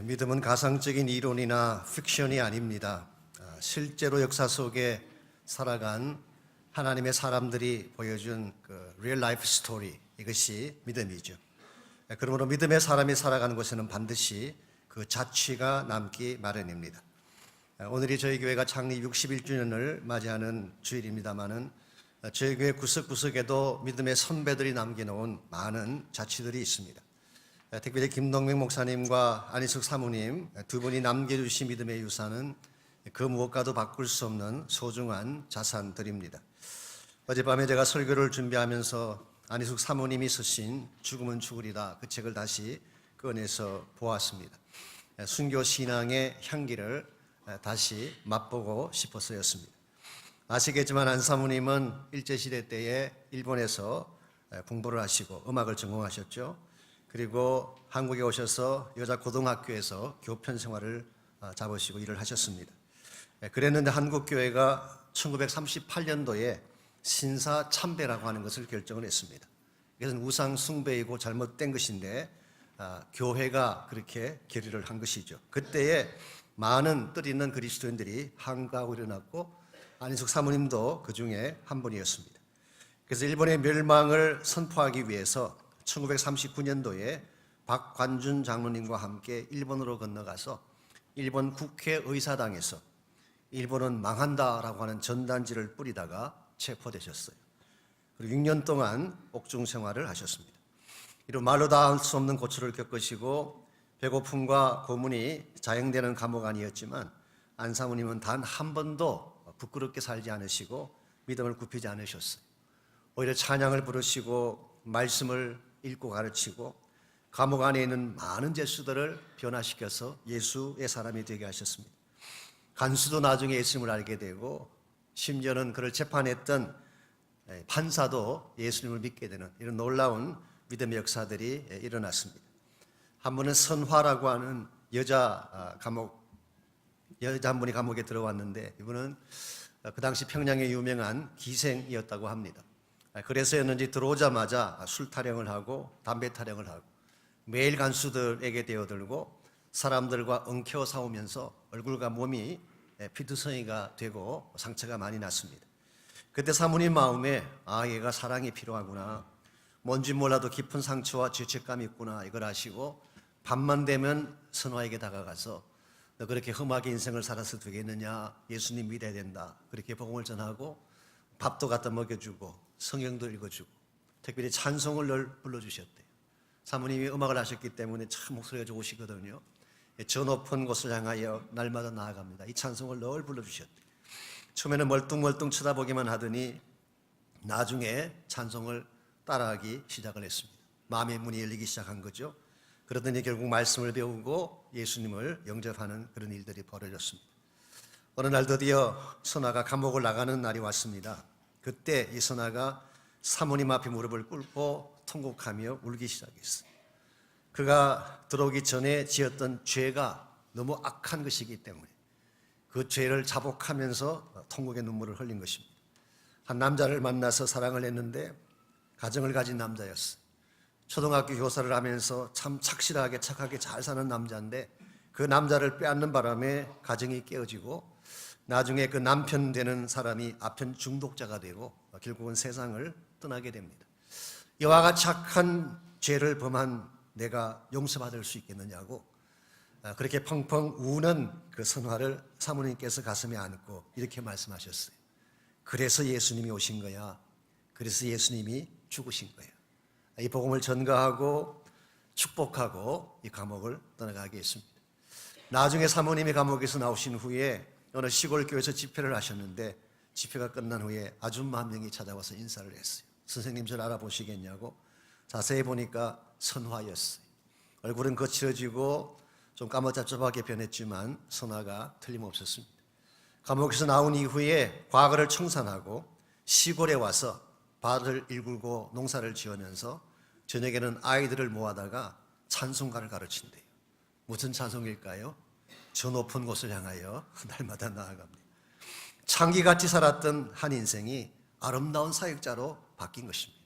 믿음은 가상적인 이론이나 픽션이 아닙니다. 실제로 역사 속에 살아간 하나님의 사람들이 보여준 그 리얼 라이프 스토리, 이것이 믿음이죠. 그러므로 믿음의 사람이 살아가는 곳에는 반드시 그 자취가 남기 마련입니다. 오늘이 저희 교회가 창립 61주년을 맞이하는 주일입니다마는 저희 교회 구석구석에도 믿음의 선배들이 남겨놓은 많은 자취들이 있습니다. 특별히 김동명 목사님과 안희숙 사모님 두 분이 남겨주신 믿음의 유산은 그 무엇과도 바꿀 수 없는 소중한 자산들입니다. 어젯밤에 제가 설교를 준비하면서 안희숙 사모님이 쓰신 죽으면 죽으리라 그 책을 다시 꺼내서 보았습니다. 순교 신앙의 향기를 다시 맛보고 싶어서였습니다. 아시겠지만 안 사모님은 일제시대 때에 일본에서 공부를 하시고 음악을 전공하셨죠. 그리고 한국에 오셔서 여자 고등학교에서 교편 생활을 잡으시고 일을 하셨습니다. 그랬는데 한국교회가 1938년도에 신사참배라고 하는 것을 결정을 했습니다. 이것은 우상 숭배이고 잘못된 것인데 교회가 그렇게 결의를 한 것이죠. 그때에 많은 뜻 있는 그리스도인들이 항거하고 일어났고 안희숙 사모님도 그 중에 한 분이었습니다. 그래서 일본의 멸망을 선포하기 위해서 1939년도에 박관준 장로님과 함께 일본으로 건너가서 일본 국회의사당에서 일본은 망한다라고 하는 전단지를 뿌리다가 체포되셨어요. 그리고 6년 동안 옥중 생활을 하셨습니다. 이로 말로 다 할 수 없는 고초를 겪으시고 배고픔과 고문이 자행되는 감옥 아니었지만 안 사모님은 단 한 번도 부끄럽게 살지 않으시고 믿음을 굽히지 않으셨어요. 오히려 찬양을 부르시고 말씀을 읽고 가르치고 감옥 안에 있는 많은 죄수들을 변화시켜서 예수의 사람이 되게 하셨습니다. 간수도 나중에 예수님을 알게 되고 심지어는 그를 재판했던 판사도 예수님을 믿게 되는 이런 놀라운 믿음의 역사들이 일어났습니다. 한 분은 선화라고 하는 여자 한 분이 감옥에 들어왔는데 이분은 그 당시 평양의 유명한 기생이었다고 합니다. 그래서였는지 들어오자마자 술 타령을 하고 담배 타령을 하고 매일 간수들에게 대어들고 사람들과 엉켜 싸우면서 얼굴과 몸이 피투성이가 되고 상처가 많이 났습니다. 그때 사모님 마음에 얘가 사랑이 필요하구나, 뭔지 몰라도 깊은 상처와 죄책감이 있구나 이걸 아시고 밤만 되면 선화에게 다가가서 너 그렇게 험하게 인생을 살아서 되겠느냐, 예수님 믿어야 된다, 그렇게 복음을 전하고 밥도 갖다 먹여주고 성경도 읽어주고 특별히 찬송을 늘 불러주셨대요. 사모님이 음악을 하셨기 때문에 참 목소리가 좋으시거든요. 저 높은 곳을 향하여 날마다 나아갑니다. 이 찬송을 늘 불러주셨대요. 처음에는 멀뚱멀뚱 쳐다보기만 하더니 나중에 찬송을 따라하기 시작을 했습니다. 마음의 문이 열리기 시작한 거죠. 그러더니 결국 말씀을 배우고 예수님을 영접하는 그런 일들이 벌어졌습니다. 어느 날 드디어 선아가 감옥을 나가는 날이 왔습니다. 그때 이 선아가 사모님 앞에 무릎을 꿇고 통곡하며 울기 시작했어요. 그가 들어오기 전에 지었던 죄가 너무 악한 것이기 때문에 그 죄를 자복하면서 통곡의 눈물을 흘린 것입니다. 한 남자를 만나서 사랑을 했는데 가정을 가진 남자였어요. 초등학교 교사를 하면서 참 착실하게 착하게 잘 사는 남자인데 그 남자를 빼앗는 바람에 가정이 깨어지고 나중에 그 남편 되는 사람이 아편 중독자가 되고 결국은 세상을 떠나게 됩니다. 이와 같이 착한 죄를 범한 내가 용서받을 수 있겠느냐고 그렇게 펑펑 우는 그 선화를 사모님께서 가슴에 안고 이렇게 말씀하셨어요. 그래서 예수님이 오신 거야. 그래서 예수님이 죽으신 거야. 이 복음을 전가하고 축복하고 이 감옥을 떠나가게 했습니다. 나중에 사모님이 감옥에서 나오신 후에 어느 시골 교회에서 집회를 하셨는데 집회가 끝난 후에 아줌마 한 명이 찾아와서 인사를 했어요. 선생님 저 알아보시겠냐고. 자세히 보니까 선화였어요. 얼굴은 거칠어지고 좀 까무잡잡하게 변했지만 선화가 틀림없었습니다. 감옥에서 나온 이후에 과거를 청산하고 시골에 와서 밭을 일굴고 농사를 지으면서 저녁에는 아이들을 모아다가 찬송가를 가르친대요. 무슨 찬송일까요? 저 높은 곳을 향하여 날마다 나아갑니다. 창기같이 살았던 한 인생이 아름다운 사역자로 바뀐 것입니다.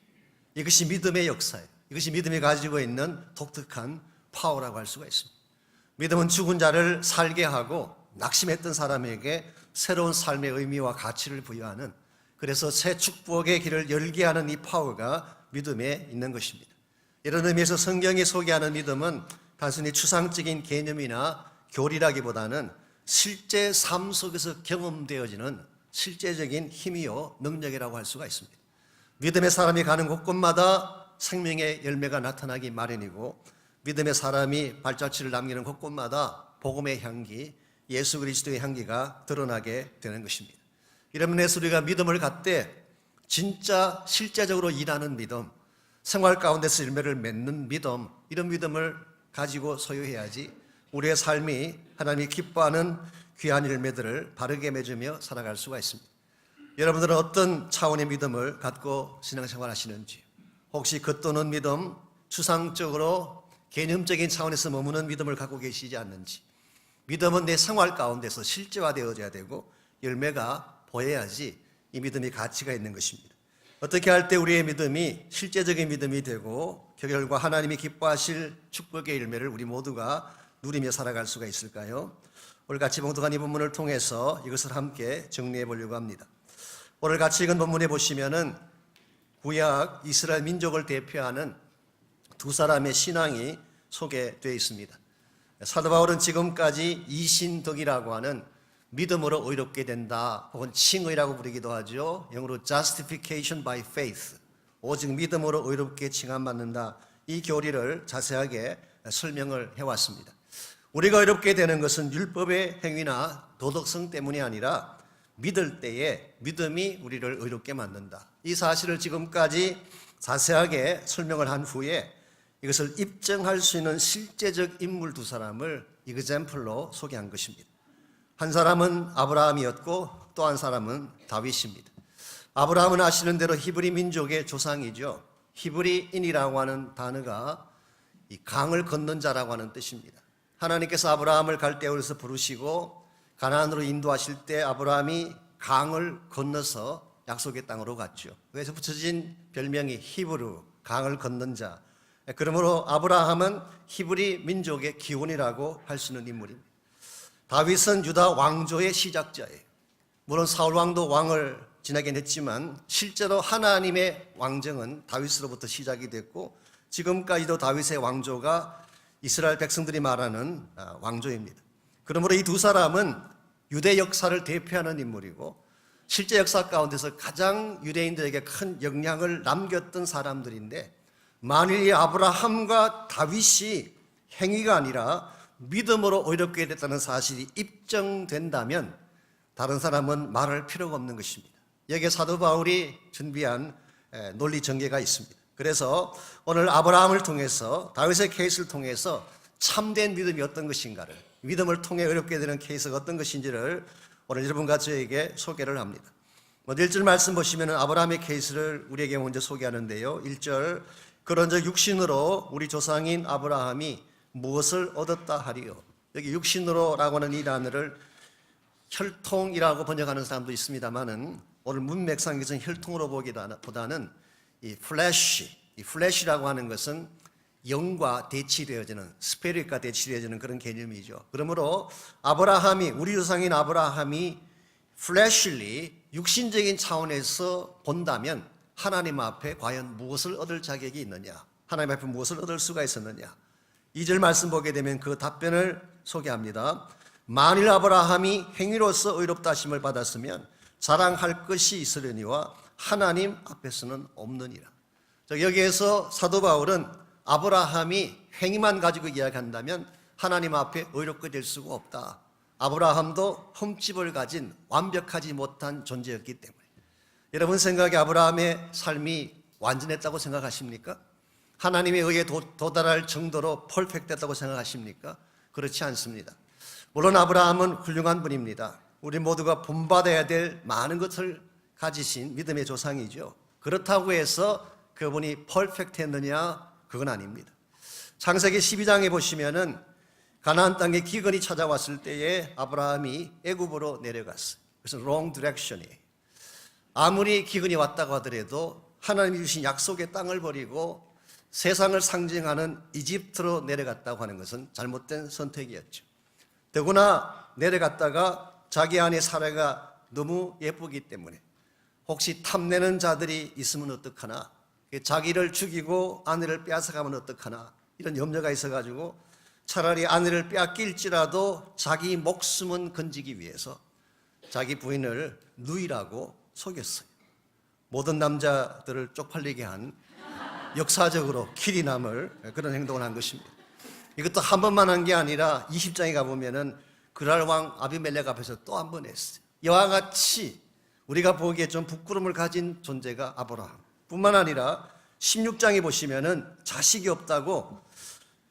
이것이 믿음의 역사예요. 이것이 믿음이 가지고 있는 독특한 파워라고 할 수가 있습니다. 믿음은 죽은 자를 살게 하고 낙심했던 사람에게 새로운 삶의 의미와 가치를 부여하는, 그래서 새 축복의 길을 열게 하는 이 파워가 믿음에 있는 것입니다. 이런 의미에서 성경이 소개하는 믿음은 단순히 추상적인 개념이나 교리라기보다는 실제 삶 속에서 경험되어지는 실제적인 힘이요 능력이라고 할 수가 있습니다. 믿음의 사람이 가는 곳곳마다 생명의 열매가 나타나기 마련이고, 믿음의 사람이 발자취를 남기는 곳곳마다 복음의 향기, 예수 그리스도의 향기가 드러나게 되는 것입니다. 이런 면에서 우리가 믿음을 갖되 진짜 실제적으로 일하는 믿음, 생활 가운데서 열매를 맺는 믿음, 이런 믿음을 가지고 소유해야지 우리의 삶이 하나님이 기뻐하는 귀한 열매들을 바르게 맺으며 살아갈 수가 있습니다. 여러분들은 어떤 차원의 믿음을 갖고 신앙생활 하시는지, 혹시 겉도는 믿음, 추상적으로 개념적인 차원에서 머무는 믿음을 갖고 계시지 않는지, 믿음은 내 생활 가운데서 실제화되어져야 되고 열매가 보여야지 이 믿음이 가치가 있는 것입니다. 어떻게 할 때 우리의 믿음이 실제적인 믿음이 되고 결과 하나님이 기뻐하실 축복의 열매를 우리 모두가 누리며 살아갈 수가 있을까요? 오늘 같이 봉독한 이 본문을 통해서 이것을 함께 정리해 보려고 합니다. 오늘 같이 읽은 본문에 보시면은 구약 이스라엘 민족을 대표하는 두 사람의 신앙이 소개되어 있습니다. 사도 바울은 지금까지 이신덕이라고 하는 믿음으로 의롭게 된다, 혹은 칭의라고 부르기도 하죠. 영어로 justification by faith, 오직 믿음으로 의롭게 칭함받는다, 이 교리를 자세하게 설명을 해왔습니다. 우리가 의롭게 되는 것은 율법의 행위나 도덕성 때문이 아니라 믿을 때에 믿음이 우리를 의롭게 만든다, 이 사실을 지금까지 자세하게 설명을 한 후에 이것을 입증할 수 있는 실제적 인물 두 사람을 example로 소개한 것입니다. 한 사람은 아브라함이었고 또 한 사람은 다윗입니다. 아브라함은 아시는 대로 히브리 민족의 조상이죠. 히브리인이라고 하는 단어가 이 강을 건넌 자라고 하는 뜻입니다. 하나님께서 아브라함을 갈대아우르에서 부르시고 가나안으로 인도하실 때 아브라함이 강을 건너서 약속의 땅으로 갔죠. 그래서 붙여진 별명이 히브루, 강을 건넌 자. 그러므로 아브라함은 히브리 민족의 기원이라고 할 수 있는 인물입니다. 다윗은 유다 왕조의 시작자예요. 물론 사울 왕도 왕을 지나긴 했지만 실제로 하나님의 왕정은 다윗으로부터 시작이 됐고 지금까지도 다윗의 왕조가 이스라엘 백성들이 말하는 왕조입니다. 그러므로 이 두 사람은 유대 역사를 대표하는 인물이고 실제 역사 가운데서 가장 유대인들에게 큰 영향을 남겼던 사람들인데, 만일 이 아브라함과 다윗이 행위가 아니라 믿음으로 의롭게 됐다는 사실이 입증된다면 다른 사람은 말할 필요가 없는 것입니다. 여기에 사도 바울이 준비한 논리 전개가 있습니다. 그래서 오늘 아브라함을 통해서, 다윗의 케이스를 통해서 참된 믿음이 어떤 것인가를, 믿음을 통해 의롭게 되는 케이스가 어떤 것인지를 오늘 여러분과 저에게 소개를 합니다. 먼저 1절 말씀 보시면 아브라함의 케이스를 우리에게 먼저 소개하는데요. 1절, 그런즉 육신으로 우리 조상인 아브라함이 무엇을 얻었다 하리요. 여기 육신으로라고 하는 이 단어를 혈통이라고 번역하는 사람도 있습니다만은 오늘 문맥상에서는 혈통으로 보기보다는 이 플래시라고 하는 것은 영과 대치되어지는, 스피릿과 대치되어지는 그런 개념이죠. 그러므로 아브라함이, 우리 조상인 아브라함이 fleshly, 육신적인 차원에서 본다면 하나님 앞에 과연 무엇을 얻을 자격이 있느냐, 하나님 앞에 무엇을 얻을 수가 있었느냐. 2절 말씀 보게 되면 그 답변을 소개합니다. 만일 아브라함이 행위로서 의롭다 하심을 받았으면 자랑할 것이 있으려니와 하나님 앞에서는 없느니라. 여기에서 사도 바울은 아브라함이 행위만 가지고 이야기한다면 하나님 앞에 의롭게 될 수가 없다. 아브라함도 흠집을 가진 완벽하지 못한 존재였기 때문에. 여러분 생각에 아브라함의 삶이 완전했다고 생각하십니까? 하나님에 의해 도달할 정도로 퍼펙트했다고 생각하십니까? 그렇지 않습니다. 물론 아브라함은 훌륭한 분입니다. 우리 모두가 본받아야 될 많은 것을 가지신 믿음의 조상이죠. 그렇다고 해서 그분이 퍼펙트했느냐? 그건 아닙니다. 창세기 12장에 보시면은 가나안 땅에 기근이 찾아왔을 때에 아브라함이 애굽으로 내려갔어요. 그래서 wrong direction이에요. 아무리 기근이 왔다고 하더라도 하나님이 주신 약속의 땅을 버리고 세상을 상징하는 이집트로 내려갔다고 하는 것은 잘못된 선택이었죠. 더구나 내려갔다가 자기 아내 사라가 너무 예쁘기 때문에 혹시 탐내는 자들이 있으면 어떡하나, 자기를 죽이고 아내를 빼앗아가면 어떡하나, 이런 염려가 있어가지고 차라리 아내를 빼앗길지라도 자기 목숨은 건지기 위해서 자기 부인을 누이라고 속였어요. 모든 남자들을 쪽팔리게 한 역사적으로 길이 남을 그런 행동을 한 것입니다. 이것도 한 번만 한 게 아니라 20장에 가보면은 그랄 왕 아비멜렉 앞에서 또 한 번 했어요. 이와 같이 우리가 보기에 좀 부끄러움을 가진 존재가 아브라함 뿐만 아니라 16장에 보시면은 자식이 없다고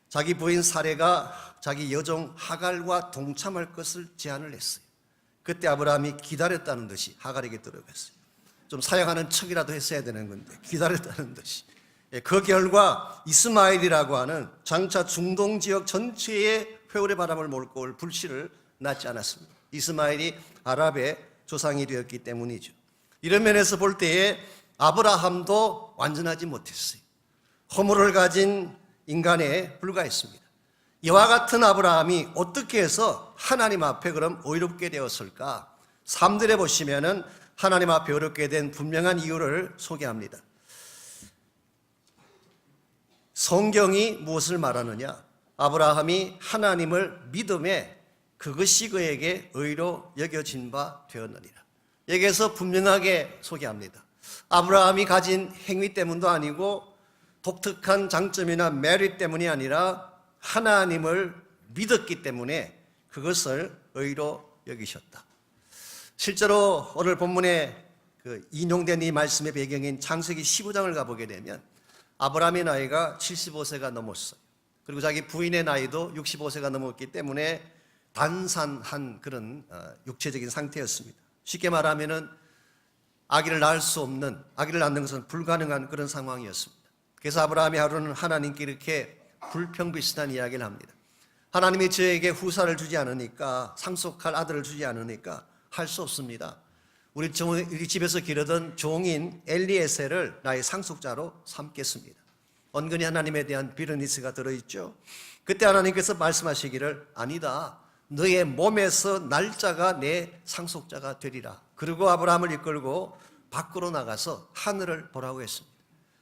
자기 부인 사레가 자기 여종 하갈과 동참할 것을 제안을 했어요. 그때 아브라함이 기다렸다는 듯이 하갈에게 들어갔어요. 좀 사양하는 척이라도 했어야 되는 건데 기다렸다는 듯이. 그 결과 이스마엘이라고 하는 장차 중동 지역 전체에 회오리 바람을 몰고 올 불씨를 낳지 않았습니다. 이스마엘이 아랍의 조상이 되었기 때문이죠. 이런 면에서 볼 때에 아브라함도 완전하지 못했어요. 허물을 가진 인간에 불과했습니다. 이와 같은 아브라함이 어떻게 해서 하나님 앞에 그럼 의롭게 되었을까? 3절에 보시면은 하나님 앞에 의롭게 된 분명한 이유를 소개합니다. 성경이 무엇을 말하느냐? 아브라함이 하나님을 믿음에 그것이 그에게 의로 여겨진 바 되었느니라. 여기에서 분명하게 소개합니다. 아브라함이 가진 행위 때문도 아니고 독특한 장점이나 메리트 때문이 아니라 하나님을 믿었기 때문에 그것을 의로 여기셨다. 실제로 오늘 본문에 인용된 이 말씀의 배경인 창세기 15장을 가보게 되면 아브라함의 나이가 75세가 넘었어요. 그리고 자기 부인의 나이도 65세가 넘었기 때문에 단산한 그런 육체적인 상태였습니다. 쉽게 말하면은 아기를 낳을 수 없는, 아기를 낳는 것은 불가능한 그런 상황이었습니다. 그래서 아브라함이 하루는 하나님께 이렇게 불평비슷한 이야기를 합니다. 하나님이 저에게 후사를 주지 않으니까, 상속할 아들을 주지 않으니까 할 수 없습니다. 우리 집에서 기르던 종인 엘리에셀을 나의 상속자로 삼겠습니다. 은근히 하나님에 대한 비르니스가 들어있죠. 그때 하나님께서 말씀하시기를 아니다. 너의 몸에서 날짜가 내 상속자가 되리라. 그리고 아브라함을 이끌고 밖으로 나가서 하늘을 보라고 했습니다.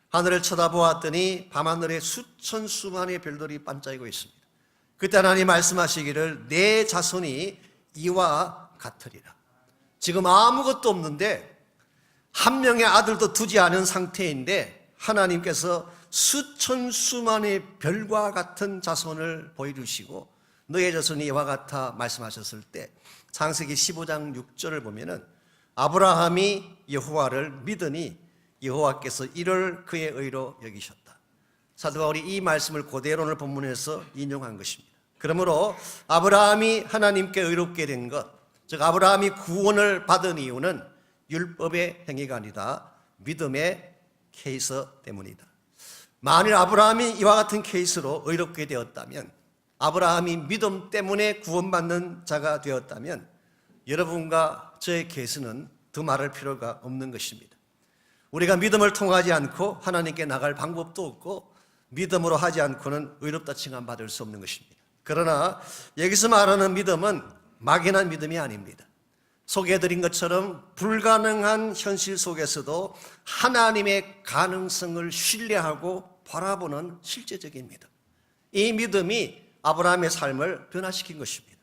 하늘을 쳐다보았더니 밤하늘에 수천 수만의 별들이 반짝이고 있습니다. 그때 하나님 말씀하시기를 내 자손이 이와 같으리라. 지금 아무것도 없는데 한 명의 아들도 두지 않은 상태인데 하나님께서 수천 수만의 별과 같은 자손을 보여주시고 너의 자손이 이와 같아 말씀하셨을 때 창세기 15장 6절을 보면은 아브라함이 여호와를 믿으니 여호와께서 이를 그의 의로 여기셨다. 사도 바울이 이 말씀을 그대로 오늘 본문에서 인용한 것입니다. 그러므로 아브라함이 하나님께 의롭게 된 것, 즉 아브라함이 구원을 받은 이유는 율법의 행위가 아니다. 믿음의 케이스 때문이다. 만일 아브라함이 이와 같은 케이스로 의롭게 되었다면, 아브라함이 믿음 때문에 구원받는 자가 되었다면 여러분과 저의 케이스는 더 말할 필요가 없는 것입니다. 우리가 믿음을 통하지 않고 하나님께 나갈 방법도 없고 믿음으로 하지 않고는 의롭다 칭함받을 수 없는 것입니다. 그러나 여기서 말하는 믿음은 막연한 믿음이 아닙니다. 소개해드린 것처럼 불가능한 현실 속에서도 하나님의 가능성을 신뢰하고 바라보는 실제적인 믿음. 이 믿음이 아브라함의 삶을 변화시킨 것입니다.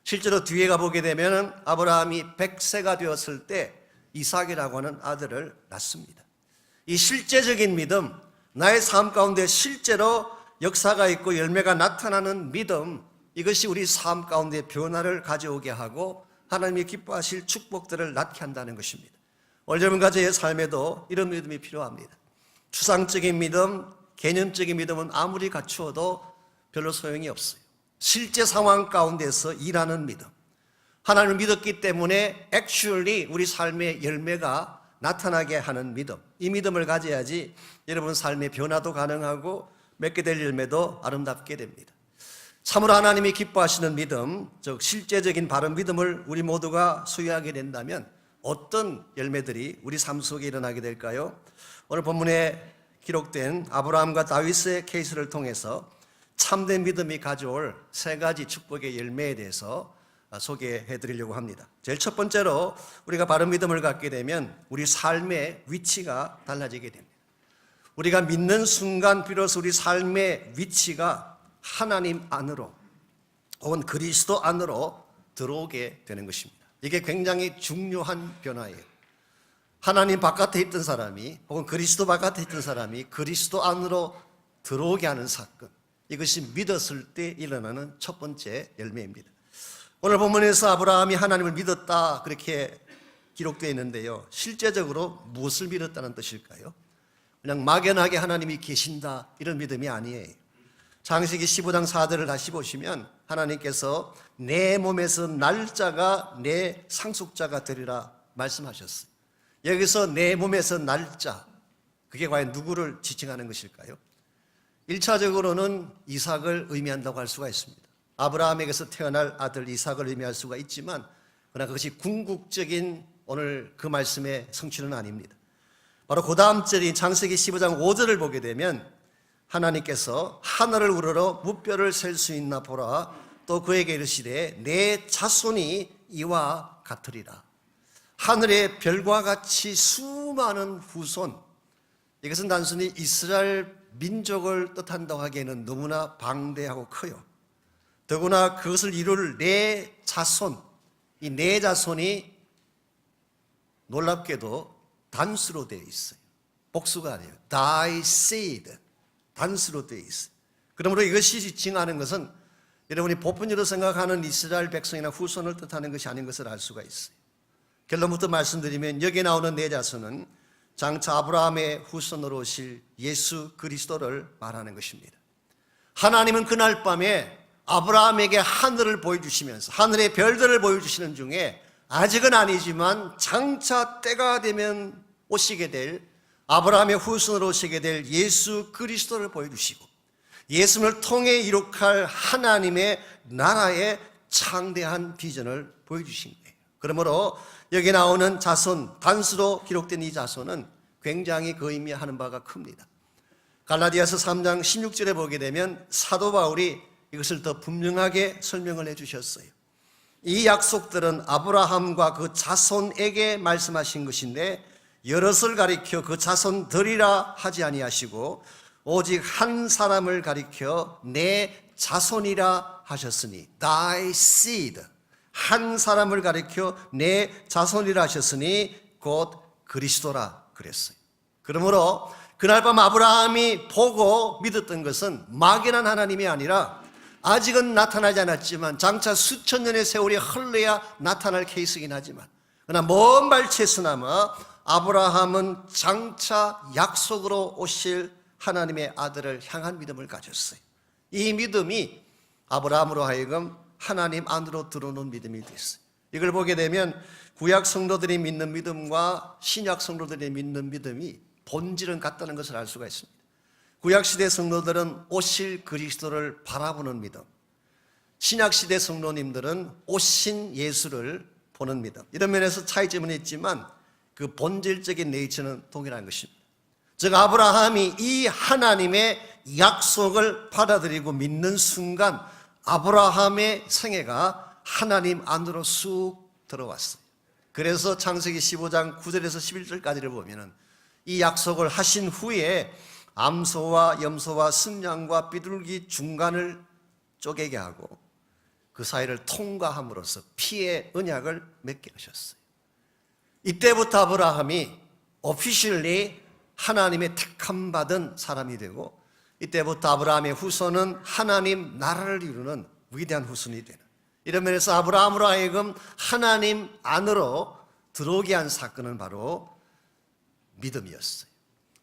실제로 뒤에 가보게 되면 아브라함이 100세가 되었을 때 이삭이라고 하는 아들을 낳습니다. 이 실제적인 믿음, 나의 삶 가운데 실제로 역사가 있고 열매가 나타나는 믿음, 이것이 우리 삶 가운데 변화를 가져오게 하고 하나님이 기뻐하실 축복들을 낳게 한다는 것입니다. 여러분과 저의 삶에도 이런 믿음이 필요합니다. 추상적인 믿음, 개념적인 믿음은 아무리 갖추어도 별로 소용이 없어요. 실제 상황 가운데서 일하는 믿음, 하나님을 믿었기 때문에 actually 우리 삶의 열매가 나타나게 하는 믿음, 이 믿음을 가져야지 여러분 삶의 변화도 가능하고 맺게 될 열매도 아름답게 됩니다. 참으로 하나님이 기뻐하시는 믿음, 즉 실제적인 바른 믿음을 우리 모두가 소유하게 된다면 어떤 열매들이 우리 삶 속에 일어나게 될까요? 오늘 본문에 기록된 아브라함과 다윗의 케이스를 통해서 참된 믿음이 가져올 세 가지 축복의 열매에 대해서 소개해 드리려고 합니다. 제일 첫 번째로 우리가 바른 믿음을 갖게 되면 우리 삶의 위치가 달라지게 됩니다. 우리가 믿는 순간 비로소 우리 삶의 위치가 하나님 안으로 혹은 그리스도 안으로 들어오게 되는 것입니다. 이게 굉장히 중요한 변화예요. 하나님 바깥에 있던 사람이 혹은 그리스도 바깥에 있던 사람이 그리스도 안으로 들어오게 하는 사건, 이것이 믿었을 때 일어나는 첫 번째 열매입니다. 오늘 본문에서 아브라함이 하나님을 믿었다 그렇게 기록되어 있는데요, 실제적으로 무엇을 믿었다는 뜻일까요? 그냥 막연하게 하나님이 계신다 이런 믿음이 아니에요. 창세기 15장 4절을 다시 보시면 하나님께서 내 몸에서 날짜가 내 상속자가 되리라 말씀하셨어요. 여기서 내 몸에서 날짜, 그게 과연 누구를 지칭하는 것일까요? 1차적으로는 이삭을 의미한다고 할 수가 있습니다. 아브라함에게서 태어날 아들 이삭을 의미할 수가 있지만 그러나 그것이 궁극적인 오늘 그 말씀의 성취는 아닙니다. 바로 그 다음 절인 창세기 15장 5절을 보게 되면 하나님께서 하늘을 우러러 무뼈를 셀 수 있나 보라, 또 그에게 이르시되 내 자손이 이와 같으리라. 하늘의 별과 같이 수많은 후손, 이것은 단순히 이스라엘 민족을 뜻한다고 하기에는 너무나 방대하고 커요. 더구나 그것을 이룰 내 자손, 이 내 자손이 놀랍게도 단수로 되어 있어요. 복수가 아니에요. Thy seed, 단수로 되어 있어요. 그러므로 이것이 지칭하는 것은 여러분이 보편적으로 생각하는 이스라엘 백성이나 후손을 뜻하는 것이 아닌 것을 알 수가 있어요. 결론부터 말씀드리면 여기에 나오는 내 자손은 장차 아브라함의 후손으로 오실 예수 그리스도를 말하는 것입니다. 하나님은 그날 밤에 아브라함에게 하늘을 보여주시면서 하늘의 별들을 보여주시는 중에 아직은 아니지만 장차 때가 되면 오시게 될 아브라함의 후손으로 오시게 될 예수 그리스도를 보여주시고 예수를 통해 이룩할 하나님의 나라의 창대한 비전을 보여주신 거예요. 그러므로 여기 나오는 자손, 단수로 기록된 이 자손은 굉장히 그 의미하는 바가 큽니다. 갈라디아서 3장 16절에 보게 되면 사도 바울이 이것을 더 분명하게 설명을 해 주셨어요. 이 약속들은 아브라함과 그 자손에게 말씀하신 것인데 여럿을 가리켜 그 자손들이라 하지 아니하시고 오직 한 사람을 가리켜 내 자손이라 하셨으니 thy seed, 한 사람을 가리켜 내 자손이라 하셨으니 곧 그리스도라 그랬어요. 그러므로 그날 밤 아브라함이 보고 믿었던 것은 막연한 하나님이 아니라 아직은 나타나지 않았지만 장차 수천 년의 세월이 흘러야 나타날 케이스이긴 하지만 그러나 먼 발치에서나마 아브라함은 장차 약속으로 오실 하나님의 아들을 향한 믿음을 가졌어요. 이 믿음이 아브라함으로 하여금 하나님 안으로 들어오는 믿음이 됐어요. 이걸 보게 되면 구약 성도들이 믿는 믿음과 신약 성도들이 믿는 믿음이 본질은 같다는 것을 알 수가 있습니다. 구약시대 성도들은 오실 그리스도를 바라보는 믿음, 신약시대 성도님들은 오신 예수를 보는 믿음, 이런 면에서 차이점은 있지만 그 본질적인 네이처는 동일한 것입니다. 즉 아브라함이 이 하나님의 약속을 받아들이고 믿는 순간 아브라함의 생애가 하나님 안으로 쑥 들어왔어요. 그래서 창세기 15장 9절에서 11절까지를 보면은 이 약속을 하신 후에 암소와 염소와 순양과 비둘기 중간을 쪼개게 하고 그 사이를 통과함으로써 피의 언약을 맺게 하셨어요. 이때부터 아브라함이 오피셜리 하나님의 택함받은 사람이 되고 이때부터 아브라함의 후손은 하나님 나라를 이루는 위대한 후손이 되는, 이런 면에서 아브라함으로 하여금 하나님 안으로 들어오게 한 사건은 바로 믿음이었어요.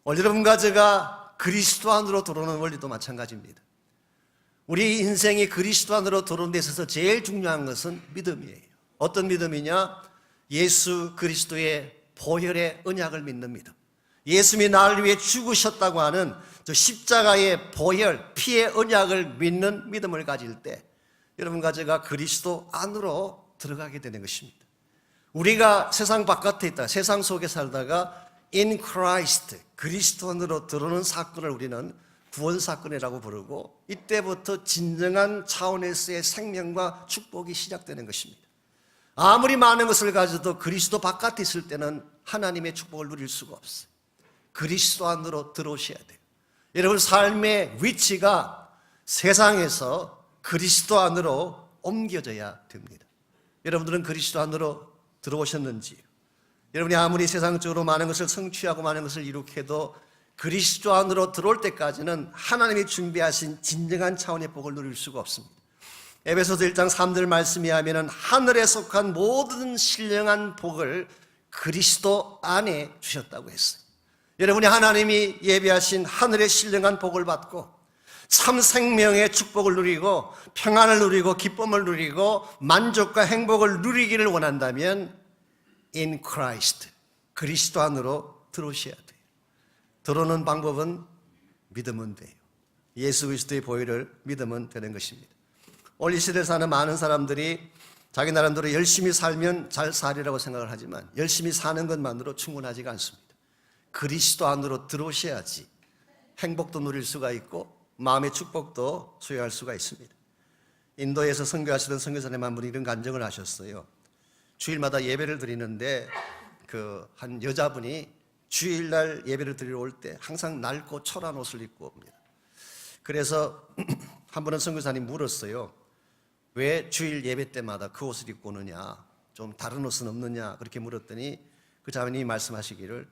오늘 여러분과 제가 그리스도 안으로 들어오는 원리도 마찬가지입니다. 우리 인생이 그리스도 안으로 들어오는 데 있어서 제일 중요한 것은 믿음이에요. 어떤 믿음이냐? 예수 그리스도의 보혈의 언약을 믿는 믿음. 예수님이 나를 위해 죽으셨다고 하는 저 십자가의 보혈, 피의 언약을 믿는 믿음을 가질 때 여러분과 제가 그리스도 안으로 들어가게 되는 것입니다. 우리가 세상 바깥에 있다, 세상 속에 살다가 in Christ, 그리스도 안으로 들어오는 사건을 우리는 구원 사건이라고 부르고, 이때부터 진정한 차원에서의 생명과 축복이 시작되는 것입니다. 아무리 많은 것을 가져도 그리스도 바깥에 있을 때는 하나님의 축복을 누릴 수가 없어요. 그리스도 안으로 들어오셔야 돼요. 여러분 삶의 위치가 세상에서 그리스도 안으로 옮겨져야 됩니다. 여러분들은 그리스도 안으로 들어오셨는지요? 여러분이 아무리 세상적으로 많은 것을 성취하고 많은 것을 이룩해도 그리스도 안으로 들어올 때까지는 하나님이 준비하신 진정한 차원의 복을 누릴 수가 없습니다. 에베소서 1장 3절 말씀에 하면은 하늘에 속한 모든 신령한 복을 그리스도 안에 주셨다고 했어요. 여러분이 하나님이 예비하신 하늘의 신령한 복을 받고 참 생명의 축복을 누리고 평안을 누리고 기쁨을 누리고 만족과 행복을 누리기를 원한다면 in Christ, 그리스도 안으로 들어오셔야 돼요. 들어오는 방법은 믿으면 돼요. 예수 그리스도의 보혈을 믿으면 되는 것입니다. 오늘 이 시대에 사는 많은 사람들이 자기 나름대로 열심히 살면 잘 살리라고 생각을 하지만 열심히 사는 것만으로 충분하지가 않습니다. 그리스도 안으로 들어오셔야지 행복도 누릴 수가 있고 마음의 축복도 소유할 수가 있습니다. 인도에서 선교하시던 선교사님 한 분이 이런 간증을 하셨어요. 주일마다 예배를 드리는데 한 여자분이 주일날 예배를 드리러 올 때 항상 낡고 초라한 옷을 입고 옵니다. 그래서 한 번은 선교사님 물었어요. 왜 주일 예배 때마다 그 옷을 입고 오느냐, 좀 다른 옷은 없느냐 그렇게 물었더니 그 자매님이 말씀하시기를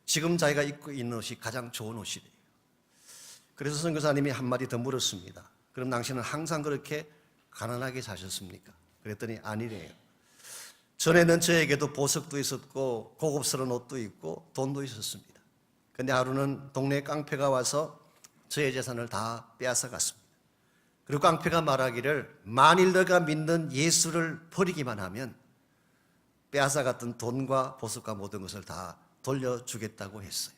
지금 자기가 입고 있는 옷이 가장 좋은 옷이래요. 그래서 선교사님이 한마디 더 물었습니다. 그럼 당신은 항상 그렇게 가난하게 사셨습니까? 그랬더니 아니래요. 전에는 저에게도 보석도 있었고 고급스러운 옷도 있고 돈도 있었습니다. 그런데 하루는 동네 깡패가 와서 저의 재산을 다 빼앗아 갔습니다. 그리고 깡패가 말하기를 만일 너가 믿는 예수를 버리기만 하면 빼앗아 갔던 돈과 보석과 모든 것을 다 돌려주겠다고 했어요.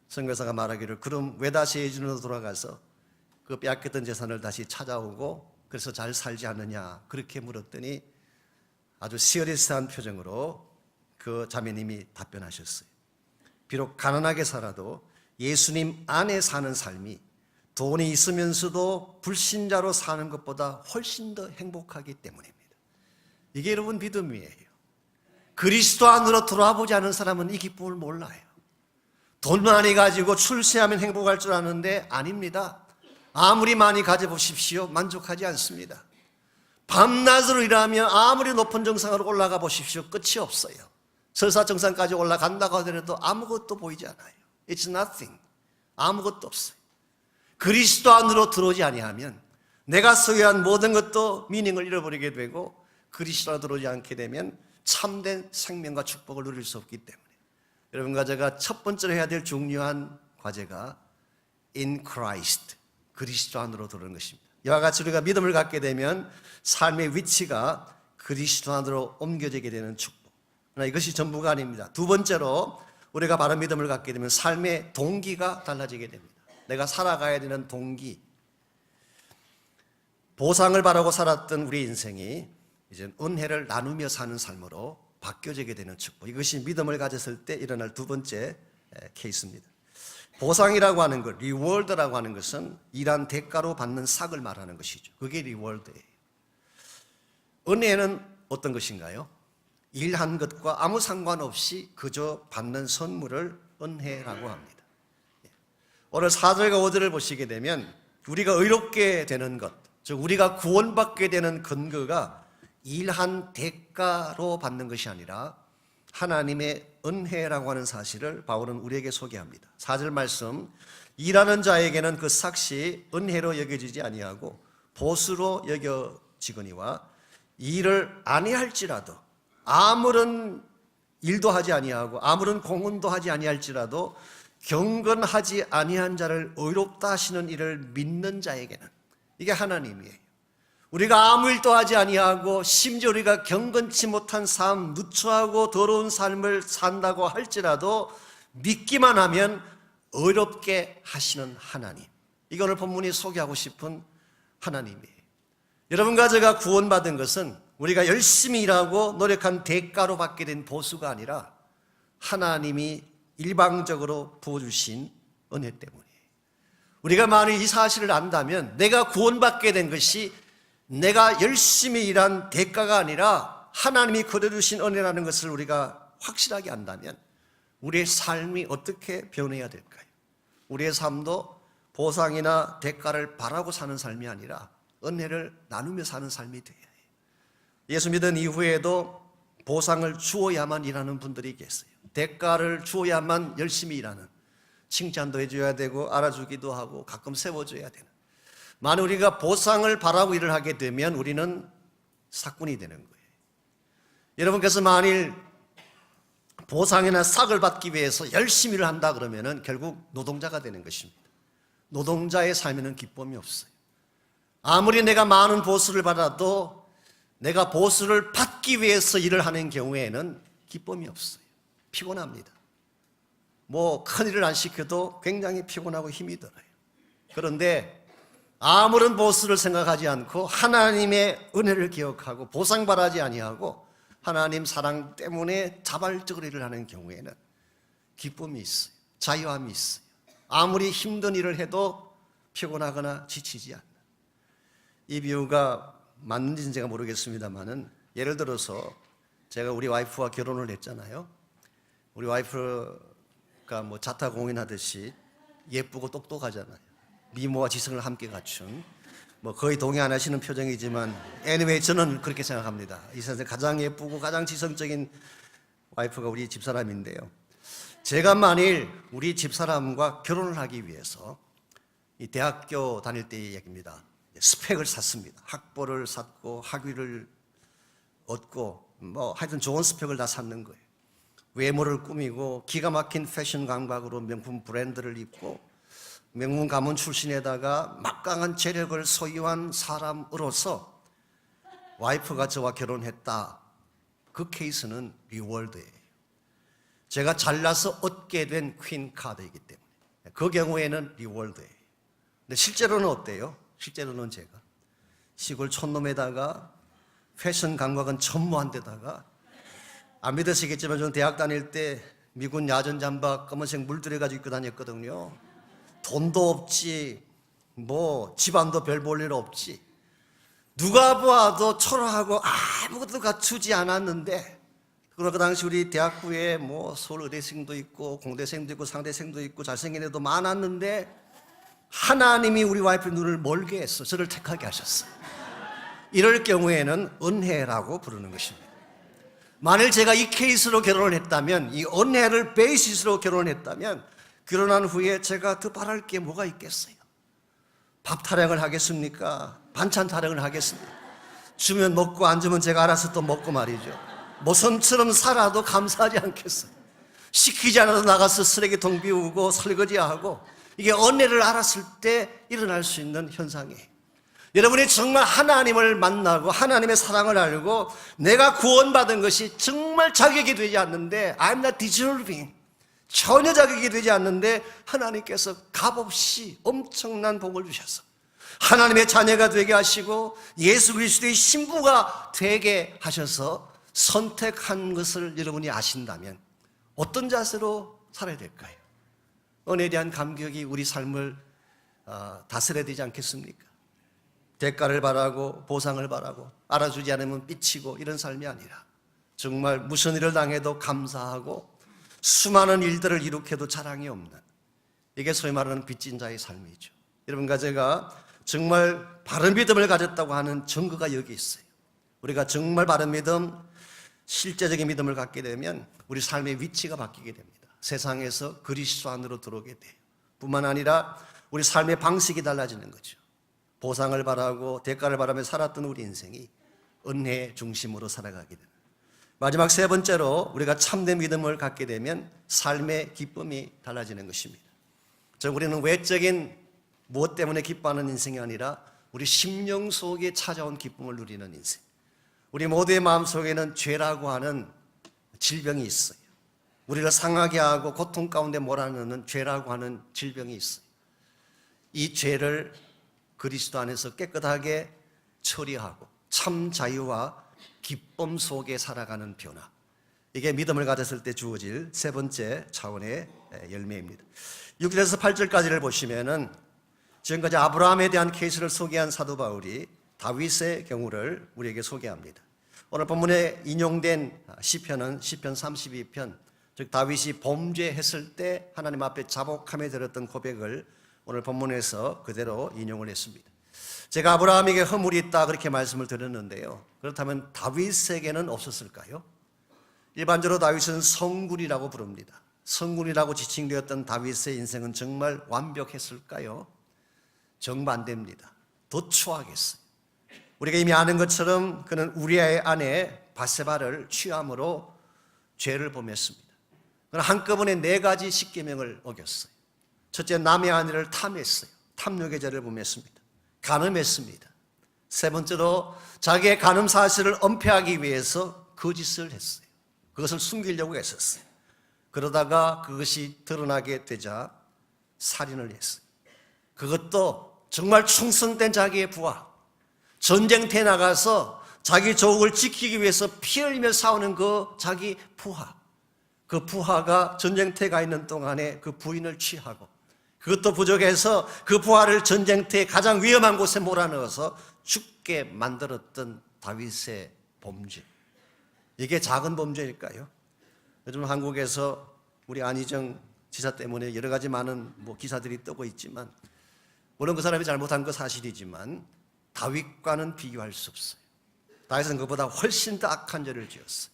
선교사가 말하기를 그럼 왜 다시 예수로 돌아가서 그 빼앗겼던 재산을 다시 찾아오고 그래서 잘 살지 않느냐 그렇게 물었더니 아주 시어리스한 표정으로 그 자매님이 답변하셨어요. 비록 가난하게 살아도 예수님 안에 사는 삶이 돈이 있으면서도 불신자로 사는 것보다 훨씬 더 행복하기 때문입니다. 이게 여러분 믿음이에요. 그리스도 안으로 돌아와 보지 않은 사람은 이 기쁨을 몰라요. 돈 많이 가지고 출세하면 행복할 줄 아는데 아닙니다. 아무리 많이 가져보십시오. 만족하지 않습니다. 밤낮으로 일하면 아무리 높은 정상으로 올라가 보십시오. 끝이 없어요. 설사 정상까지 올라간다고 하더라도 아무것도 보이지 않아요. It's nothing. 아무것도 없어요. 그리스도 안으로 들어오지 아니하면 내가 소유한 모든 것도 미닝을 잃어버리게 되고 그리스도 안으로 들어오지 않게 되면 참된 생명과 축복을 누릴 수 없기 때문에 여러분과 제가 첫 번째로 해야 될 중요한 과제가 in Christ, 그리스도 안으로 들어오는 것입니다. 이와 같이 우리가 믿음을 갖게 되면 삶의 위치가 그리스도 안으로 옮겨지게 되는 축복. 그러나 이것이 전부가 아닙니다. 두 번째로 우리가 바른 믿음을 갖게 되면 삶의 동기가 달라지게 됩니다. 내가 살아가야 되는 동기. 보상을 바라고 살았던 우리 인생이 이제 은혜를 나누며 사는 삶으로 바뀌어지게 되는 축복. 이것이 믿음을 가졌을 때 일어날 두 번째 케이스입니다. 보상이라고 하는 것, 리워드라고 하는 것은 일한 대가로 받는 삭을 말하는 것이죠. 그게 리워드예요. 은혜는 어떤 것인가요? 일한 것과 아무 상관없이 그저 받는 선물을 은혜라고 합니다. 오늘 4절과 5절을 보시게 되면 우리가 의롭게 되는 것, 즉 우리가 구원받게 되는 근거가 일한 대가로 받는 것이 아니라 하나님의 은혜라고 하는 사실을 바울은 우리에게 소개합니다. 4절 말씀, 일하는 자에게는 그 삭시 은혜로 여겨지지 아니하고 보수로 여겨지거니와 일을 아니할지라도 아무런 일도 하지 아니하고 아무런 공헌도 하지 아니할지라도 경건하지 아니한 자를 의롭다 하시는 이를 믿는 자에게는, 이게 하나님이에요. 우리가 아무 일도 하지 아니하고 심지어 우리가 경건치 못한 삶, 누추하고 더러운 삶을 산다고 할지라도 믿기만 하면 의롭게 하시는 하나님. 이거 오늘 본문이 소개하고 싶은 하나님이에요. 여러분과 제가 구원받은 것은 우리가 열심히 일하고 노력한 대가로 받게 된 보수가 아니라 하나님이 일방적으로 부어주신 은혜 때문이에요. 우리가 만일 이 사실을 안다면 내가 구원받게 된 것이 내가 열심히 일한 대가가 아니라 하나님이 거둬주신 은혜라는 것을 우리가 확실하게 안다면 우리의 삶이 어떻게 변해야 될까요? 우리의 삶도 보상이나 대가를 바라고 사는 삶이 아니라 은혜를 나누며 사는 삶이 되어야 해요. 예수 믿은 이후에도 보상을 주어야만 일하는 분들이 계세요. 대가를 주어야만 열심히 일하는, 칭찬도 해줘야 되고 알아주기도 하고 가끔 세워줘야 되는, 만약 우리가 보상을 바라고 일을 하게 되면 우리는 사꾼이 되는 거예요. 여러분께서 만일 보상이나 삭을 받기 위해서 열심히 일을 한다 그러면 결국 노동자가 되는 것입니다. 노동자의 삶에는 기쁨이 없어요. 아무리 내가 많은 보수를 받아도 내가 보수를 받기 위해서 일을 하는 경우에는 기쁨이 없어요. 피곤합니다. 뭐 큰일을 안 시켜도 굉장히 피곤하고 힘이 들어요. 그런데 아무런 보수를 생각하지 않고 하나님의 은혜를 기억하고 보상받지 아니하고 하나님 사랑 때문에 자발적으로 일을 하는 경우에는 기쁨이 있어요. 자유함이 있어요. 아무리 힘든 일을 해도 피곤하거나 지치지 않는. 이 비유가 맞는지는 제가 모르겠습니다만은 예를 들어서 제가 우리 와이프와 결혼을 했잖아요. 우리 와이프가 뭐 자타공인하듯이 예쁘고 똑똑하잖아요. 미모와 지성을 함께 갖춘, 뭐 거의 동의 안 하시는 표정이지만 anyway 저는 그렇게 생각합니다. 이 세상에 가장 예쁘고 가장 지성적인 와이프가 우리 집사람인데요. 제가 만일 우리 집사람과 결혼을 하기 위해서 이 대학교 다닐 때의 얘기입니다. 스펙을 샀습니다. 학벌을 샀고 학위를 얻고 뭐 하여튼 좋은 스펙을 다 샀는 거예요. 외모를 꾸미고 기가 막힌 패션 감각으로 명품 브랜드를 입고 명문 가문 출신에다가 막강한 재력을 소유한 사람으로서 와이프가 저와 결혼했다. 그 케이스는 리월드예요. 제가 잘나서 얻게 된 퀸 카드이기 때문에 그 경우에는 리월드예요. 근데 실제로는 어때요? 실제로는 제가 시골 촌놈에다가 패션 감각은 전무한 데다가 안 믿으시겠지만 저는 대학 다닐 때 미군 야전 잠바 검은색 물들여가지고 입고 다녔거든요. 돈도 없지, 뭐 집안도 별 볼 일 없지, 누가 보아도 초라하고 아무것도 갖추지 않았는데, 그러나 그 당시 우리 대학부에 뭐 서울 의대생도 있고 공대생도 있고 상대생도 있고 잘생긴 애도 많았는데 하나님이 우리 와이프의 눈을 멀게 했어. 저를 택하게 하셨어. 이럴 경우에는 은혜라고 부르는 것입니다. 만일 제가 이 케이스로 결혼을 했다면, 이 은혜를 베이시스로 결혼을 했다면 결혼한 후에 제가 더 바랄 게 뭐가 있겠어요? 밥 타령을 하겠습니까? 반찬 타령을 하겠습니까? 주면 먹고 안 주면 제가 알아서 또 먹고 말이죠. 모선처럼 살아도 감사하지 않겠어요? 시키지 않아도 나가서 쓰레기통 비우고 설거지하고, 이게 은혜를 알았을 때 일어날 수 있는 현상이에요. 여러분이 정말 하나님을 만나고 하나님의 사랑을 알고 내가 구원받은 것이 정말 자격이 되지 않는데, I'm not deserving, 전혀 자격이 되지 않는데 하나님께서 값없이 엄청난 복을 주셔서 하나님의 자녀가 되게 하시고 예수 그리스도의 신부가 되게 하셔서 선택한 것을 여러분이 아신다면 어떤 자세로 살아야 될까요? 은혜에 대한 감격이 우리 삶을 다스려야 되지 않겠습니까? 대가를 바라고 보상을 바라고 알아주지 않으면 삐치고 이런 삶이 아니라 정말 무슨 일을 당해도 감사하고 수많은 일들을 이룩해도 자랑이 없는, 이게 소위 말하는 빚진 자의 삶이죠. 여러분과 제가 정말 바른 믿음을 가졌다고 하는 증거가 여기 있어요. 우리가 정말 바른 믿음, 실제적인 믿음을 갖게 되면 우리 삶의 위치가 바뀌게 됩니다. 세상에서 그리스도 안으로 들어오게 돼요. 뿐만 아니라 우리 삶의 방식이 달라지는 거죠. 보상을 바라고 대가를 바라며 살았던 우리 인생이 은혜 중심으로 살아가게 되는. 마지막 세 번째로 우리가 참된 믿음을 갖게 되면 삶의 기쁨이 달라지는 것입니다. 우리는 외적인 무엇 때문에 기뻐하는 인생이 아니라 우리 심령 속에 찾아온 기쁨을 누리는 인생. 우리 모두의 마음속에는 죄라고 하는 질병이 있어요. 우리를 상하게 하고 고통 가운데 몰아넣는 죄라고 하는 질병이 있어요. 이 죄를 그리스도 안에서 깨끗하게 처리하고 참 자유와 기쁨 속에 살아가는 변화, 이게 믿음을 가졌을 때 주어질 세 번째 차원의 열매입니다. 6절에서 8절까지를 보시면은 지금까지 아브라함에 대한 케이스를 소개한 사도 바울이 다윗의 경우를 우리에게 소개합니다. 오늘 본문에 인용된 시편은 시편 32편, 즉 다윗이 범죄했을 때 하나님 앞에 자복함에 들었던 고백을 오늘 본문에서 그대로 인용을 했습니다. 제가 아브라함에게 허물이 있다 그렇게 말씀을 드렸는데요. 그렇다면 다윗에게는 없었을까요? 일반적으로 다윗은 성군이라고 부릅니다. 성군이라고 지칭되었던 다윗의 인생은 정말 완벽했을까요? 정반대입니다. 더 추악했어요. 우리가 이미 아는 것처럼 그는 우리아의 아내 바세바를 취함으로 죄를 범했습니다. 그는 한꺼번에 4가지 십계명을 어겼어요. 첫째, 남의 아내를 탐했어요. 탐욕의 죄를 범했습니다. 간음했습니다. 세 번째로 자기의 간음 사실을 은폐하기 위해서 거짓을 했어요. 그것을 숨기려고 했었어요. 그러다가 그것이 드러나게 되자 살인을 했어요. 그것도 정말 충성된 자기의 부하, 전쟁터에 나가서 자기 조국을 지키기 위해서 피 흘리며 싸우는 그 자기 부하, 그 부하가 전쟁터에 가 있는 동안에 그 부인을 취하고, 그것도 부족해서 그 부하를 전쟁터의 가장 위험한 곳에 몰아넣어서 죽게 만들었던 다윗의 범죄. 이게 작은 범죄일까요? 요즘 한국에서 우리 안희정 지사 때문에 여러 가지 많은 기사들이 뜨고 있지만, 물론 그 사람이 잘못한 거 사실이지만 다윗과는 비교할 수 없어요. 다윗은 그보다 훨씬 더 악한 죄를 지었어요.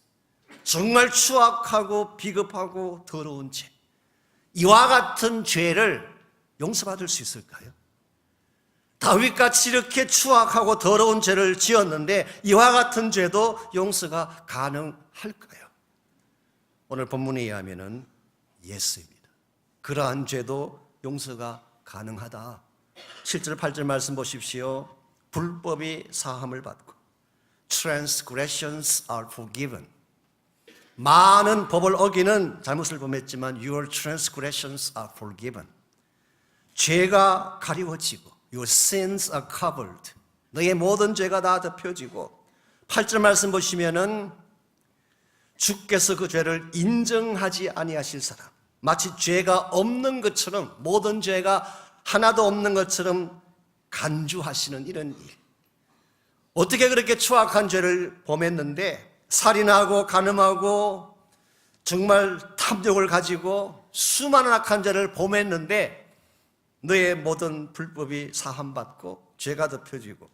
정말 추악하고 비겁하고 더러운 죄. 이와 같은 죄를 용서받을 수 있을까요? 다윗같이 이렇게 추악하고 더러운 죄를 지었는데 이와 같은 죄도 용서가 가능할까요? 오늘 본문에 의하면은 예스입니다. 그러한 죄도 용서가 가능하다. 7절 8절 말씀 보십시오. 불법이 사함을 받고 transgressions are forgiven. 많은 법을 어기는 잘못을 범했지만 your transgressions are forgiven. 죄가 가리워지고 your sins are covered. 너의 모든 죄가 다 덮여지고 8절 말씀 보시면은 주께서 그 죄를 인정하지 아니하실 사람, 마치 죄가 없는 것처럼, 모든 죄가 하나도 없는 것처럼 간주하시는 이런 일. 어떻게 그렇게 추악한 죄를 범했는데, 살인하고 간음하고 정말 탐욕을 가지고 수많은 악한 죄를 범했는데 너의 모든 불법이 사함받고 죄가 덮여지고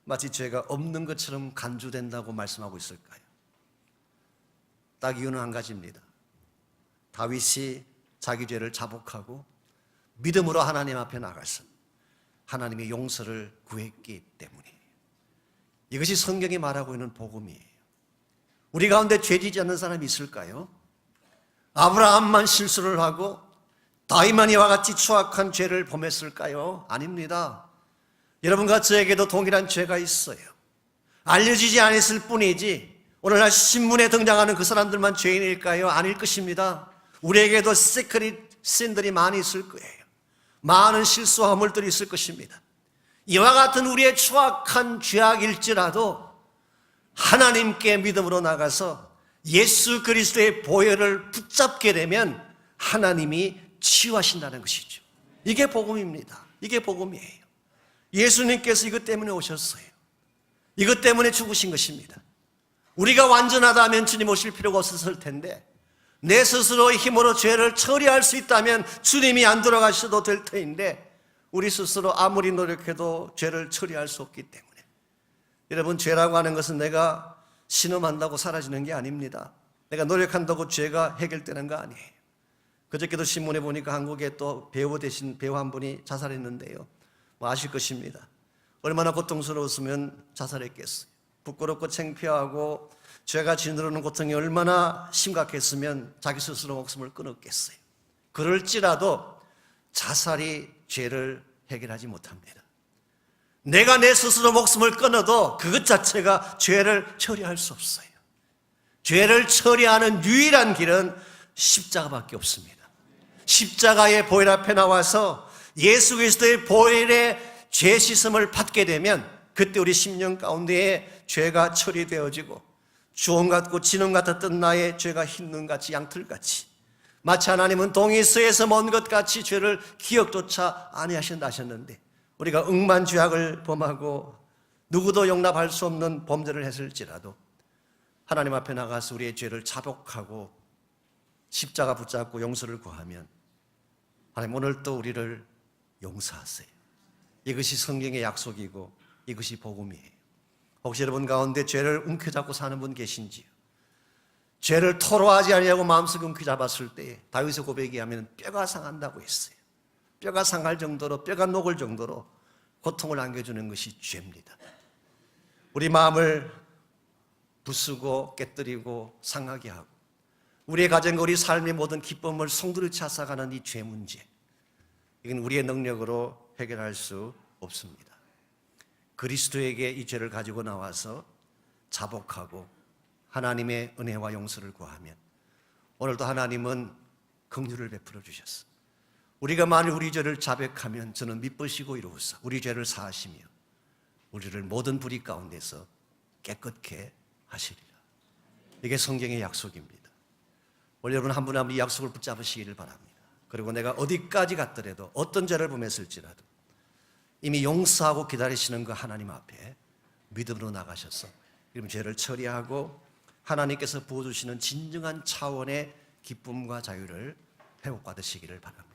마치 죄가 없는 것처럼 간주된다고 말씀하고 있을까요? 딱 이유는 한 가지입니다. 다윗이 자기 죄를 자복하고 믿음으로 하나님 앞에 나가서 하나님의 용서를 구했기 때문이에요. 이것이 성경이 말하고 있는 복음이에요. 우리 가운데 죄지지 않는 사람이 있을까요? 아브라함만 실수를 하고 다윗만 이와 같이 추악한 죄를 범했을까요? 아닙니다. 여러분과 저에게도 동일한 죄가 있어요. 알려지지 않았을 뿐이지 오늘날 신문에 등장하는 그 사람들만 죄인일까요? 아닐 것입니다. 우리에게도 시크릿 신들이 많이 있을 거예요. 많은 실수와 허물들이 있을 것입니다. 이와 같은 우리의 추악한 죄악일지라도 하나님께 믿음으로 나가서 예수 그리스도의 보혈을 붙잡게 되면 하나님이 치유하신다는 것이죠. 이게 복음입니다. 이게 복음이에요. 예수님께서 이것 때문에 오셨어요. 이것 때문에 죽으신 것입니다. 우리가 완전하다면 주님 오실 필요가 없었을 텐데 내 스스로의 힘으로 죄를 처리할 수 있다면 주님이 안 돌아가셔도 될 터인데 우리 스스로 아무리 노력해도 죄를 처리할 수 없기 때문에, 여러분, 죄라고 하는 것은 내가 신음한다고 사라지는 게 아닙니다. 내가 노력한다고 죄가 해결되는 거 아니에요. 그저께도 신문에 보니까 한국에 또 배우 되신 배우 한 분이 자살했는데요. 아실 것입니다. 얼마나 고통스러웠으면 자살했겠어요. 부끄럽고 창피하고 죄가 짓누르는 고통이 얼마나 심각했으면 자기 스스로 목숨을 끊었겠어요. 그럴지라도 자살이 죄를 해결하지 못합니다. 내가 내 스스로 목숨을 끊어도 그것 자체가 죄를 처리할 수 없어요. 죄를 처리하는 유일한 길은 십자가밖에 없습니다. 십자가의 보혈 앞에 나와서 예수 그리스도의 보혈의 죄 씻음을 받게 되면 그때 우리 심령 가운데에 죄가 처리되어지고 주홍 같고 진홍 같았던 나의 죄가 흰눈같이 양털같이, 마치 하나님은 동이 서에서 먼 것 같이 죄를 기억조차 아니하신다 하셨는데, 우리가 억만 죄악을 범하고 누구도 용납할 수 없는 범죄를 했을지라도 하나님 앞에 나가서 우리의 죄를 자복하고 십자가 붙잡고 용서를 구하면 하나님 오늘 또 우리를 용서하세요. 이것이 성경의 약속이고 이것이 복음이에요. 혹시 여러분 가운데 죄를 움켜잡고 사는 분 계신지요? 죄를 토로하지 아니하고 마음속에 움켜잡았을 때에 다윗의 고백에 하면 뼈가 상한다고 했어요. 뼈가 상할 정도로, 뼈가 녹을 정도로 고통을 안겨주는 것이 죄입니다. 우리 마음을 부수고 깨뜨리고 상하게 하고 우리의 가정과 우리 삶의 모든 기쁨을 송두리째 앗아가는 이 죄 문제, 이건 우리의 능력으로 해결할 수 없습니다. 그리스도에게 이 죄를 가지고 나와서 자복하고 하나님의 은혜와 용서를 구하면 오늘도 하나님은 긍휼을 베풀어 주셨어. 우리가 만일 우리 죄를 자백하면 저는 미쁘시고 이로우사 우리 죄를 사하시며 우리를 모든 불의 가운데서 깨끗게 하시리라. 이게 성경의 약속입니다. 오늘 여러분 한 분 한 분 이 약속을 붙잡으시기를 바랍니다. 그리고 내가 어디까지 갔더라도 어떤 죄를 범했을지라도 이미 용서하고 기다리시는 그 하나님 앞에 믿음으로 나가셔서 그럼 죄를 처리하고 하나님께서 부어주시는 진정한 차원의 기쁨과 자유를 회복받으시기를 바랍니다.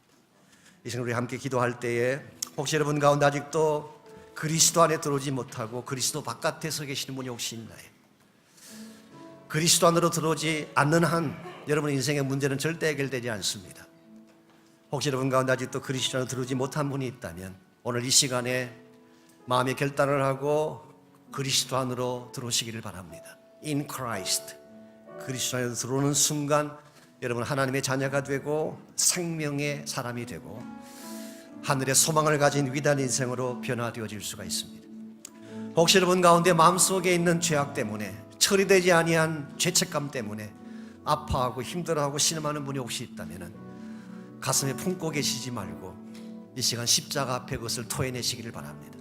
이 시간 우리 함께 기도할 때에 혹시 여러분 가운데 아직도 그리스도 안에 들어오지 못하고 그리스도 바깥에 서 계시는 분이 혹시 있나요? 그리스도 안으로 들어오지 않는 한 여러분 인생의 문제는 절대 해결되지 않습니다. 혹시 여러분 가운데 아직도 그리스도 안으로 들어오지 못한 분이 있다면 오늘 이 시간에 마음의 결단을 하고 그리스도 안으로 들어오시기를 바랍니다. In Christ, 그리스도 안으로 들어오는 순간 여러분 하나님의 자녀가 되고 생명의 사람이 되고 하늘의 소망을 가진 위대한 인생으로 변화되어질 수가 있습니다. 혹시 여러분 가운데 마음속에 있는 죄악 때문에 처리되지 아니한 죄책감 때문에 아파하고 힘들어하고 신음하는 분이 혹시 있다면 가슴에 품고 계시지 말고 이 시간 십자가 앞에 그것을 토해내시기를 바랍니다.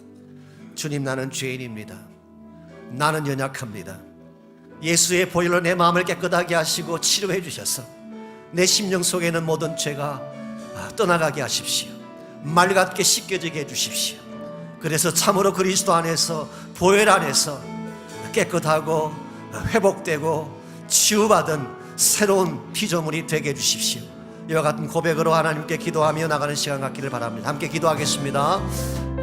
주님, 나는 죄인입니다. 나는 연약합니다. 예수의 보혈로 내 마음을 깨끗하게 하시고 치료해 주셔서 내 심령 속에 있는 모든 죄가 떠나가게 하십시오. 맑게 씻겨지게 해주십시오. 그래서 참으로 그리스도 안에서 보혈 안에서 깨끗하고 회복되고 치유받은 새로운 피조물이 되게 해주십시오. 이와 같은 고백으로 하나님께 기도하며 나가는 시간 갖기를 바랍니다. 함께 기도하겠습니다.